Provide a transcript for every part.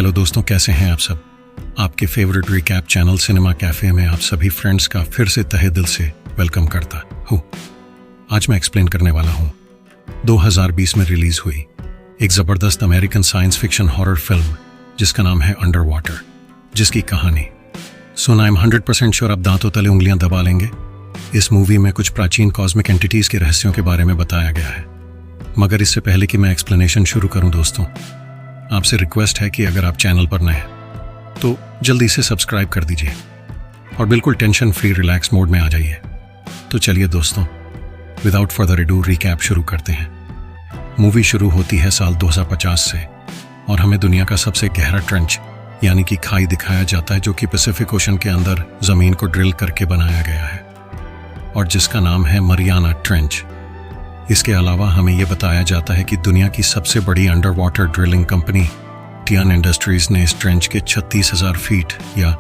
Hello दोस्तों, कैसे हैं आप सब। आपके favourite recap channel cinema cafe में आप सभी फ्रेंड्स का फिर से तहे दिल से वेलकम करता हूँ। आज मैं एक्सप्लेन करने वाला हूँ 2020 में रिलीज हुई एक जबरदस्त American science fiction horror film जिसका नाम है अंडर वाटर, जिसकी कहानी सुना आई एम 100% श्योर आप दांतों तले उंगलियां दबा लेंगे। इस मूवी में कुछ प्राचीन कॉस्मिक एंटिटीज के रहस्यों के बारे में बताया गया है। मगर इससे पहले कि मैं एक्सप्लेनेशन शुरू करूं दोस्तों, आपसे रिक्वेस्ट है कि अगर आप चैनल पर नए हैं तो जल्दी से सब्सक्राइब कर दीजिए और बिल्कुल टेंशन फ्री रिलैक्स मोड में आ जाइए। तो चलिए दोस्तों, विदाउट फर्दर एडू रिकैप शुरू करते हैं। मूवी शुरू होती है साल 2050 से और हमें दुनिया का सबसे गहरा ट्रेंच यानी कि खाई दिखाया जाता है, जो कि पैसिफिक ओशन के अंदर जमीन को ड्रिल करके बनाया गया है और जिसका नाम है मरियाना ट्रेंच। इसके अलावा हमें यह बताया जाता है कि दुनिया की सबसे बड़ी under water drilling company Tian industries ने इस ट्रेंच के 36,000 फीट या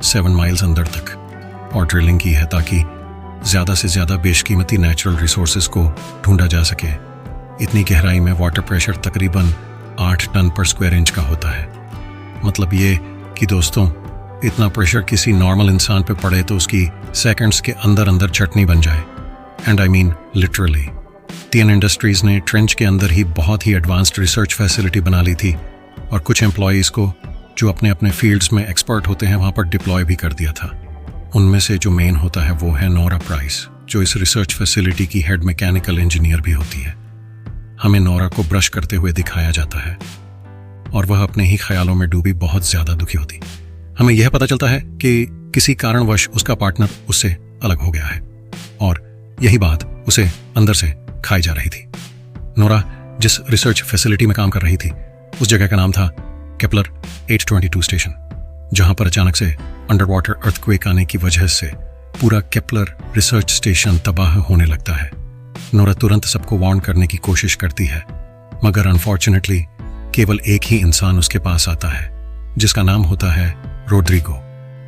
7 माइल्स अंदर तक और ड्रिलिंग की है ताकि ज़्यादा से ज़्यादा बेशकीमती नेचुरल रिसोर्सेज को ढूंढा जा सके। इतनी गहराई में वाटर प्रेशर तकरीबन 8 टन पर स्क्वायर इंच का होता है। मतलब ये कि दोस्तों, इतना प्रेशर किसी नॉर्मल इंसान पे पड़े तो उसकी सेकंड्स के अंदर अंदर चटनी बन जाए। And I mean literally. Tian industries ने ट्रेंच के अंदर ही बहुत ही एडवांस्ड रिसर्च फैसिलिटी बना ली थी और कुछ एम्प्लॉयज़ को जो अपने अपने फील्ड्स में एक्सपर्ट होते हैं वहाँ पर डिप्लॉय भी कर दिया था। उनमें से जो मेन होता है वो है नोरा प्राइस, जो इस रिसर्च फैसिलिटी की हेड मैकेनिकल इंजीनियर भी होती है। हमें नोरा को ब्रश करते हुए दिखाया जाता है और वह अपने ही ख्यालों में डूबी बहुत ज़्यादा दुखी होती। हमें यह पता चलता है कि किसी कारणवश उसका पार्टनर उससे अलग हो गया है और यही बात उसे अंदर से खाई जा रही थी। नोरा जिस रिसर्च फैसिलिटी में काम कर रही थी उस जगह का नाम था केपलर 822 स्टेशन, जहां पर अचानक से अंडर वाटर अर्थक्वेक आने की वजह से पूरा केपलर रिसर्च स्टेशन तबाह होने लगता है। नोरा तुरंत सबको वार्न करने की कोशिश करती है, मगर अनफॉर्चुनेटली केवल एक ही इंसान उसके पास आता है जिसका नाम होता है रोड्रिगो।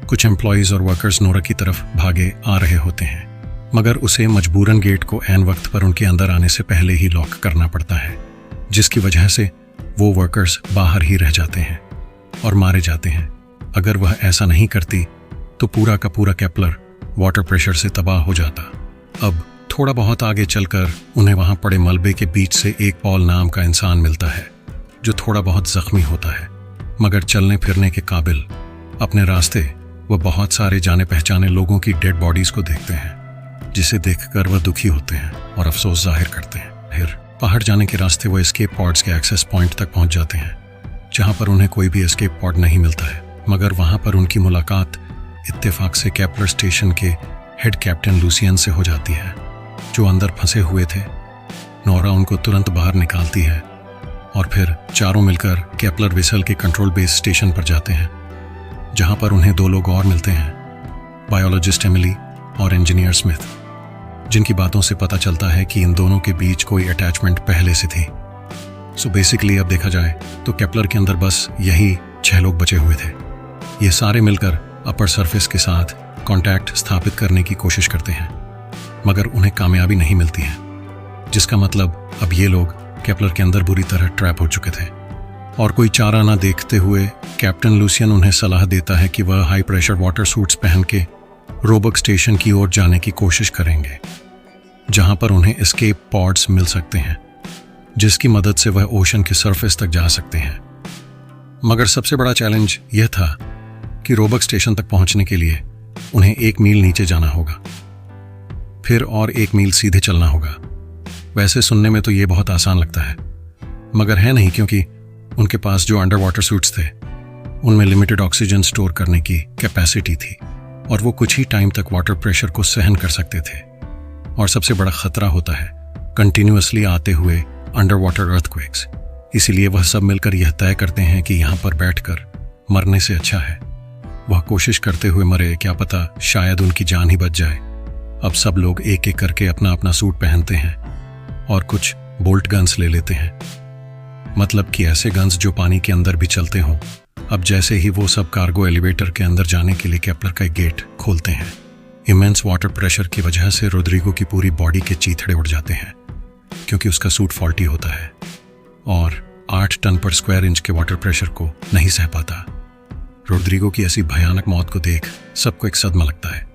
कुछ एम्प्लॉयज और वर्कर्स नोरा की तरफ भागे आ रहे होते हैं, मगर उसे मजबूरन गेट को ऐन वक्त पर उनके अंदर आने से पहले ही लॉक करना पड़ता है, जिसकी वजह से वो वर्कर्स बाहर ही रह जाते हैं और मारे जाते हैं। अगर वह ऐसा नहीं करती तो पूरा का पूरा केपलर वाटर प्रेशर से तबाह हो जाता। अब थोड़ा बहुत आगे चलकर उन्हें वहां पड़े मलबे के बीच से एक पॉल नाम का इंसान मिलता है जो थोड़ा बहुत जख्मी होता है मगर चलने फिरने के काबिल। अपने रास्ते वह बहुत सारे जाने पहचाने लोगों की डेड बॉडीज को देखते हैं, जिसे देखकर वह दुखी होते हैं और अफसोस जाहिर करते हैं। फिर बाहर जाने के रास्ते वह एस्केप पॉड्स के एक्सेस पॉइंट तक पहुंच जाते हैं, जहां पर उन्हें कोई भी एस्केप पॉड नहीं मिलता है। मगर वहां पर उनकी मुलाकात इत्तेफाक से केपलर स्टेशन के हेड कैप्टन लूसियन से हो जाती है, जो अंदर फंसे हुए थे। नोरा उनको तुरंत बाहर निकालती है और फिर चारों मिलकर केपलर वेसल के कंट्रोल बेस स्टेशन पर जाते हैं, जहां पर उन्हें 2 लोग और मिलते हैं, बायोलॉजिस्ट एमिली और इंजीनियर स्मिथ, जिनकी बातों से पता चलता है कि इन दोनों के बीच कोई अटैचमेंट पहले से थी। सो बेसिकली अब देखा जाए तो केपलर के अंदर बस यही 6 लोग बचे हुए थे। ये सारे मिलकर अपर सरफेस के साथ कांटेक्ट स्थापित करने की कोशिश करते हैं, मगर उन्हें कामयाबी नहीं मिलती है, जिसका मतलब अब ये लोग केपलर के अंदर बुरी तरह ट्रैप हो चुके थे। और कोई चारा ना देखते हुए कैप्टन लूसियन उन्हें सलाह देता है कि वह हाई प्रेशर वाटर सूट्स पहन के रोबक स्टेशन की ओर जाने की कोशिश करेंगे, जहां पर उन्हें एस्केप पॉड्स मिल सकते हैं, जिसकी मदद से वह ओशन के सरफेस तक जा सकते हैं। मगर सबसे बड़ा चैलेंज यह था कि रोबक स्टेशन तक पहुंचने के लिए उन्हें 1 मील नीचे जाना होगा, फिर और 1 मील सीधे चलना होगा। वैसे सुनने में तो ये बहुत आसान लगता है, मगर है नहीं, क्योंकि उनके पास जो अंडर वाटर सूट्स थे उनमें लिमिटेड ऑक्सीजन स्टोर करने की कैपेसिटी थी और वो कुछ ही टाइम तक वाटर प्रेशर को सहन कर सकते थे। और सबसे बड़ा खतरा होता है कंटिन्यूअसली आते हुए अंडर वाटर अर्थक्वेक्स। इसीलिए वह सब मिलकर यह तय करते हैं कि यहाँ पर बैठकर मरने से अच्छा है वह कोशिश करते हुए मरे, क्या पता शायद उनकी जान ही बच जाए। अब सब लोग एक एक करके अपना अपना सूट पहनते हैं और कुछ बोल्ट गन्स ले लेते हैं, मतलब कि ऐसे गन्स जो पानी के अंदर भी चलते हों। अब जैसे ही वो सब कार्गो एलिवेटर के अंदर जाने के लिए केपलर का गेट खोलते हैं, इमेंस वाटर प्रेशर की वजह से रोड्रिगो की पूरी बॉडी के चीथड़े उड़ जाते हैं, क्योंकि उसका सूट फॉल्टी होता है और 8 टन पर स्क्वायर इंच के वाटर प्रेशर को नहीं सह पाता। रोड्रिगो की ऐसी भयानक मौत को देख सबको एक सदमा लगता है।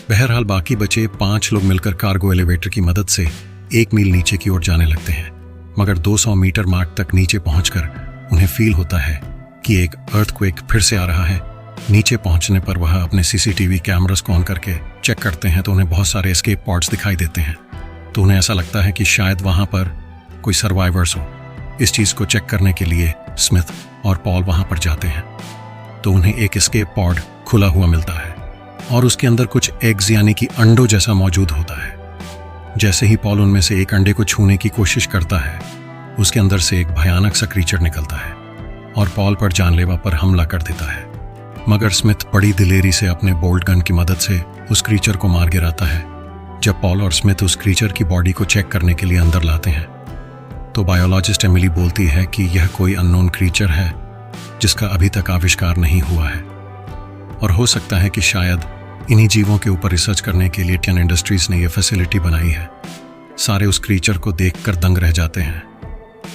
बहरहाल बाकी बचे 5 लोग मिलकर कार्गो एलिवेटर की मदद से 1 मील नीचे की ओर जाने लगते हैं, मगर 200 मीटर मार्क तक नीचे पहुंचकर उन्हें फील होता है कि एक अर्थक्वेक फिर से आ रहा है। नीचे पहुंचने पर वह अपने सीसीटीवी कैमरास को ऑन करके चेक करते हैं तो उन्हें बहुत सारे एस्केप पॉड्स दिखाई देते हैं। तो उन्हें ऐसा लगता है कि शायद वहां पर कोई सर्वाइवर्स हो। इस चीज को चेक करने के लिए स्मिथ और पॉल वहां पर जाते हैं तो उन्हें एक एस्केप पॉड खुला हुआ मिलता है और उसके अंदर कुछ एग्स यानी कि अंडों जैसा मौजूद होता है। जैसे ही पॉल उनमें से एक अंडे को छूने की कोशिश करता है, उसके अंदर से एक भयानक सा क्रीचर निकलता है और पॉल पर जानलेवा पर हमला कर देता है। मगर स्मिथ बड़ी दिलेरी से अपने बोल्ट गन की मदद से उस क्रीचर को मार गिराता है। जब पॉल और स्मिथ उस क्रीचर की बॉडी को चेक करने के लिए अंदर लाते हैं तो बायोलॉजिस्ट एमिली बोलती है कि यह कोई अननोन क्रीचर है जिसका अभी तक आविष्कार नहीं हुआ है और हो सकता है कि शायद इन्हीं जीवों के ऊपर रिसर्च करने के लिए टियन इंडस्ट्रीज ने यह फैसिलिटी बनाई है। सारे उस क्रीचर को देखकर दंग रह जाते हैं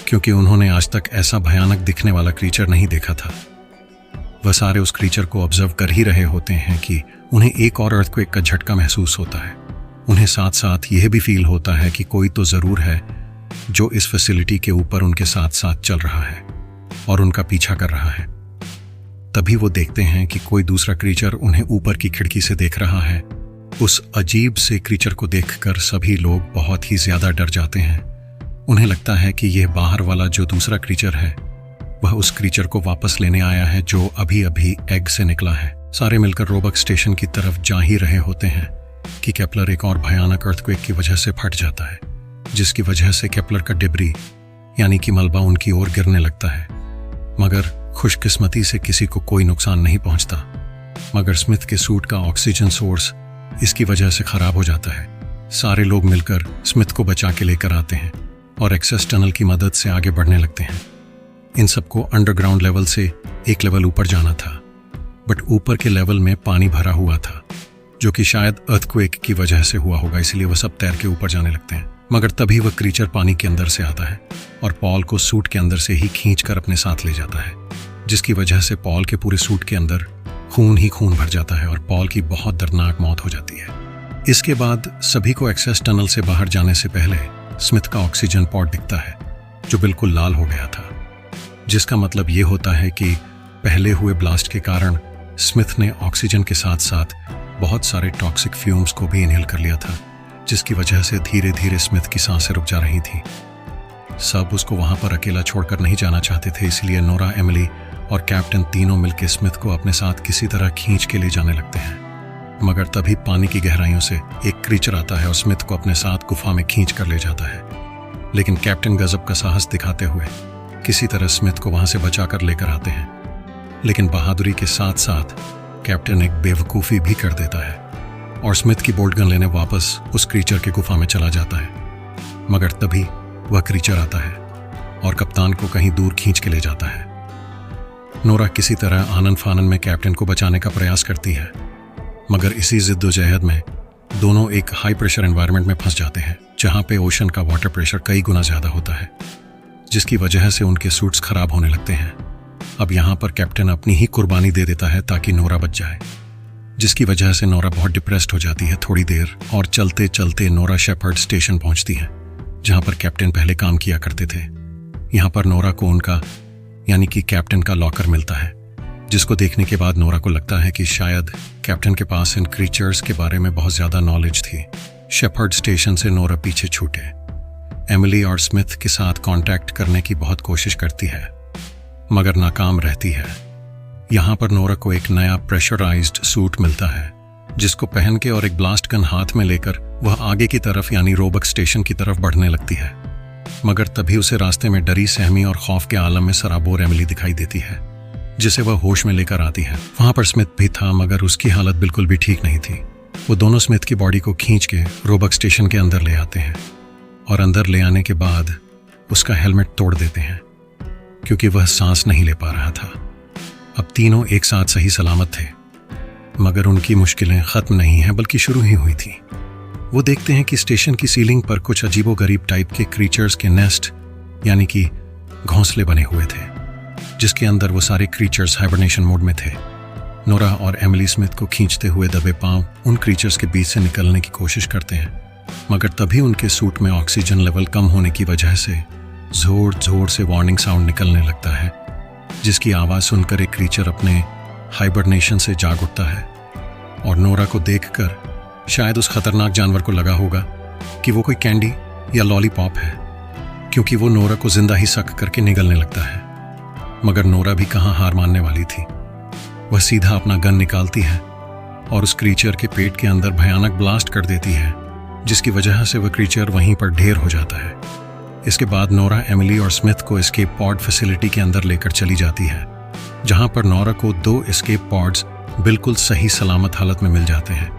क्योंकि उन्होंने आज तक ऐसा भयानक दिखने वाला क्रीचर नहीं देखा था। वह सारे उस क्रीचर को ऑब्जर्व कर ही रहे होते हैं कि उन्हें एक और अर्थक्वेक का झटका महसूस होता है। उन्हें साथ साथ यह भी फील होता है कि कोई तो जरूर है जो इस फैसिलिटी के ऊपर उनके साथ साथ चल रहा है और उनका पीछा कर रहा है। तभी वो देखते हैं कि कोई दूसरा क्रीचर उन्हें ऊपर की खिड़की से देख रहा है। उस अजीब से क्रीचर को देखकर सभी लोग बहुत ही ज्यादा डर जाते हैं। उन्हें लगता है कि यह बाहर वाला जो दूसरा क्रीचर है वह उस क्रीचर को वापस लेने आया है जो अभी अभी एग से निकला है। सारे मिलकर रोबक स्टेशन की तरफ जा ही रहे होते हैं कि केपलर एक और भयानक अर्थक्वेक की वजह से फट जाता है, जिसकी वजह से केपलर का डिब्री यानी कि मलबा उनकी ओर गिरने लगता है। मगर खुशकिस्मती से किसी को कोई नुकसान नहीं पहुंचता, मगर स्मिथ के सूट का ऑक्सीजन सोर्स इसकी वजह से खराब हो जाता है। सारे लोग मिलकर स्मिथ को बचा के लेकर आते हैं और एक्सेस टनल की मदद से आगे बढ़ने लगते हैं। इन सबको अंडरग्राउंड लेवल से एक लेवल ऊपर जाना था, बट ऊपर के लेवल में पानी भरा हुआ था जो कि शायद अर्थक्वेक की वजह से हुआ होगा, इसलिए वह सब तैर के ऊपर जाने लगते हैं। मगर तभी वह क्रीचर पानी के अंदर से आता है और पॉल को सूट के अंदर से ही खींचकर अपने साथ ले जाता है, जिसकी वजह से पॉल के पूरे सूट के अंदर खून ही खून भर जाता है और पॉल की बहुत दर्दनाक मौत हो जाती है। इसके बाद सभी को एक्सेस टनल से बाहर जाने से पहले स्मिथ का ऑक्सीजन पॉड दिखता है जो बिल्कुल लाल हो गया था, जिसका मतलब ये होता है कि पहले हुए ब्लास्ट के कारण स्मिथ ने ऑक्सीजन के साथ साथ बहुत सारे टॉक्सिक फ्यूम्स को भी इनहेल कर लिया था, जिसकी वजह से धीरे धीरे स्मिथ की सांसें रुक जा रही थी। सब उसको वहां पर अकेला छोड़कर नहीं जाना चाहते थे, इसलिए नोरा, एमिली और कैप्टन तीनों मिलकर स्मिथ को अपने साथ किसी तरह खींच के ले जाने लगते हैं। मगर तभी पानी की गहराइयों से एक क्रीचर आता है और स्मिथ को अपने साथ गुफा में खींच कर ले जाता है। लेकिन कैप्टन गजब का साहस दिखाते हुए किसी तरह स्मिथ को वहां से बचाकर लेकर आते हैं। लेकिन बहादुरी के साथ साथ कैप्टन एक बेवकूफ़ी भी कर देता है और स्मिथ की बोल्ट गन लेने वापस उस क्रीचर की गुफा में चला जाता है। मगर तभी वह क्रीचर आता है और कप्तान को कहीं दूर खींच के ले जाता है। नोरा किसी तरह आनन फानन में कैप्टन को बचाने का प्रयास करती है, मगर इसी जिद्दोजहद में दोनों एक हाई प्रेशर एनवायरनमेंट में फंस जाते हैं जहां पे ओशन का वाटर प्रेशर कई गुना ज्यादा होता है, जिसकी वजह से उनके सूट्स खराब होने लगते हैं। अब यहाँ पर कैप्टन अपनी ही कुर्बानी दे देता है ताकि नोरा बच जाए, जिसकी वजह से नोरा बहुत डिप्रेस्ड हो जाती है थोड़ी देर, और चलते चलते नोरा शेफर्ड स्टेशन पहुंचती है जहां पर कैप्टन पहले काम किया करते थे। यहाँ पर नोरा को उनका यानी कि कैप्टन का लॉकर मिलता है, जिसको देखने के बाद नोरा को लगता है कि शायद कैप्टन के पास इन क्रीचर्स के बारे में बहुत ज्यादा नॉलेज थी। शेफर्ड स्टेशन से नोरा पीछे छूटे एमिली और स्मिथ के साथ कांटेक्ट करने की बहुत कोशिश करती है, मगर नाकाम रहती है। यहाँ पर नोरा को एक नया प्रेशराइज्ड सूट मिलता है, जिसको पहन के और एक ब्लास्ट गन हाथ में लेकर वह आगे की तरफ यानी रोबक स्टेशन की तरफ बढ़ने लगती है। मगर तभी उसे रास्ते में डरी, सहमी और खौफ के आलम में सराबोर एमिली दिखाई देती है, जिसे वह होश में लेकर आती है। वहां पर स्मिथ भी था, मगर उसकी हालत बिल्कुल भी ठीक नहीं थी। वो दोनों स्मिथ की बॉडी को खींच के रोबक स्टेशन के अंदर ले आते हैं और अंदर ले आने के बाद उसका हेलमेट तोड़ देते हैं क्योंकि वह सांस नहीं ले पा रहा था। अब तीनों एक साथ सही सलामत थे, मगर उनकी मुश्किलें खत्म नहीं हैं बल्कि शुरू ही हुई थी। वो देखते हैं कि स्टेशन की सीलिंग पर कुछ अजीबोगरीब टाइप के क्रीचर्स के नेस्ट यानी कि घोंसले बने हुए थे जिसके अंदर वो सारे क्रीचर्स हाइबरनेशन मोड में थे। नोरा और एमिली स्मिथ को खींचते हुए दबे पांव उन क्रीचर्स के बीच से निकलने की कोशिश करते हैं, मगर तभी उनके सूट में ऑक्सीजन लेवल कम होने की वजह से जोर जोर से वार्निंग साउंड निकलने लगता है, जिसकी आवाज़ सुनकर एक क्रीचर अपने हाइबरनेशन से जाग उठता है और नोरा को देखकर शायद उस खतरनाक जानवर को लगा होगा कि वो कोई कैंडी या लॉलीपॉप है, क्योंकि वो नोरा को जिंदा ही सक करके निगलने लगता है। मगर नोरा भी कहाँ हार मानने वाली थी। वह सीधा अपना गन निकालती है और उस क्रीचर के पेट के अंदर भयानक ब्लास्ट कर देती है, जिसकी वजह से वह क्रीचर वहीं पर ढेर हो जाता है। इसके बाद नोरा एमिली और स्मिथ को एस्केप पॉड फैसिलिटी के अंदर लेकर चली जाती है, जहां पर नोरा को 2 एस्केप पॉड्स बिल्कुल सही सलामत हालत में मिल जाते हैं,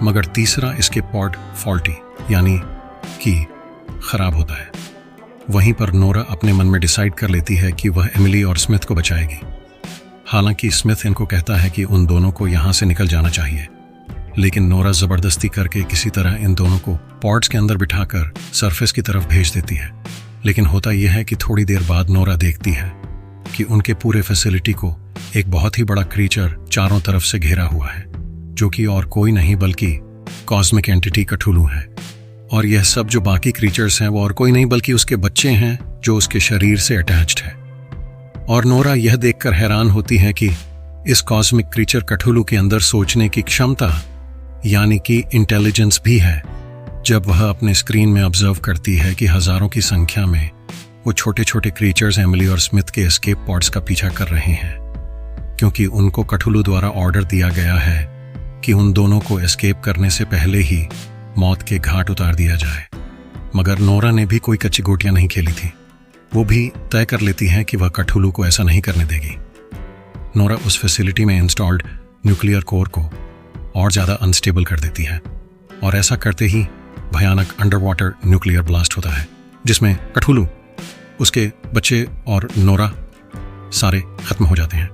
मगर तीसरा एस्केप पॉड फॉल्टी यानी कि खराब होता है। वहीं पर नोरा अपने मन में डिसाइड कर लेती है कि वह एमिली और स्मिथ को बचाएगी। हालांकि स्मिथ इनको कहता है कि उन दोनों को यहां से निकल जाना चाहिए, लेकिन नोरा जबरदस्ती करके किसी तरह इन दोनों को पॉड्स के अंदर बिठाकर सरफेस की तरफ भेज देती है। लेकिन होता यह है कि थोड़ी देर बाद नोरा देखती है कि उनके पूरे फैसिलिटी को एक बहुत ही बड़ा क्रीचर चारों तरफ से घेरा हुआ है, जो कि और कोई नहीं बल्कि कॉस्मिक एंटिटी कठुलू है। और यह सब जो बाकी क्रीचर्स हैं वो और कोई नहीं बल्कि उसके बच्चे हैं जो उसके शरीर से अटैच्ड है। और नोरा यह देखकर हैरान होती है कि इस कॉस्मिक क्रीचर कठुलू के अंदर सोचने की क्षमता यानी कि इंटेलिजेंस भी है, जब वह अपने स्क्रीन में ऑब्जर्व करती है कि हजारों की संख्या में वो छोटे छोटे क्रीचर्स एमिली और स्मिथ के एस्केप पॉड्स का पीछा कर रहे हैं, क्योंकि उनको कठुलू द्वारा ऑर्डर दिया गया है कि उन दोनों को एस्केप करने से पहले ही मौत के घाट उतार दिया जाए। मगर नोरा ने भी कोई कच्ची गोटियां नहीं खेली थी। वो भी तय कर लेती है कि वह कठुलू को ऐसा नहीं करने देगी। नोरा उस फैसिलिटी में इंस्टॉल्ड न्यूक्लियर कोर को और ज़्यादा अनस्टेबल कर देती है, और ऐसा करते ही भयानक अंडर वाटर न्यूक्लियर ब्लास्ट होता है, जिसमें कठुलू, उसके बच्चे और नोरा सारे खत्म हो जाते हैं,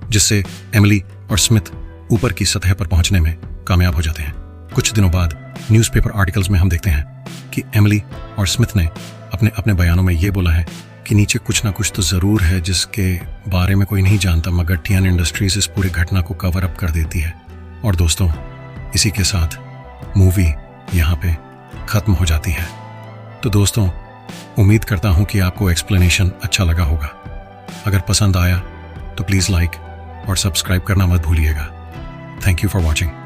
जिससे एमिली और स्मिथ ऊपर की सतह पर पहुंचने में कामयाब हो जाते हैं। कुछ दिनों बाद न्यूज़पेपर आर्टिकल्स में हम देखते हैं कि एमिली और स्मिथ ने अपने अपने बयानों में ये बोला है कि नीचे कुछ ना कुछ तो ज़रूर है जिसके बारे में कोई नहीं जानता, मगर टीएन इंडस्ट्रीज इस पूरी घटना को कवर अप कर देती है। और दोस्तों, इसी के साथ मूवी यहाँ पे ख़त्म हो जाती है। तो दोस्तों, उम्मीद करता हूँ कि आपको एक्सप्लेनेशन अच्छा लगा होगा। अगर पसंद आया तो प्लीज़ लाइक और सब्सक्राइब करना मत भूलिएगा। Thank you for watching.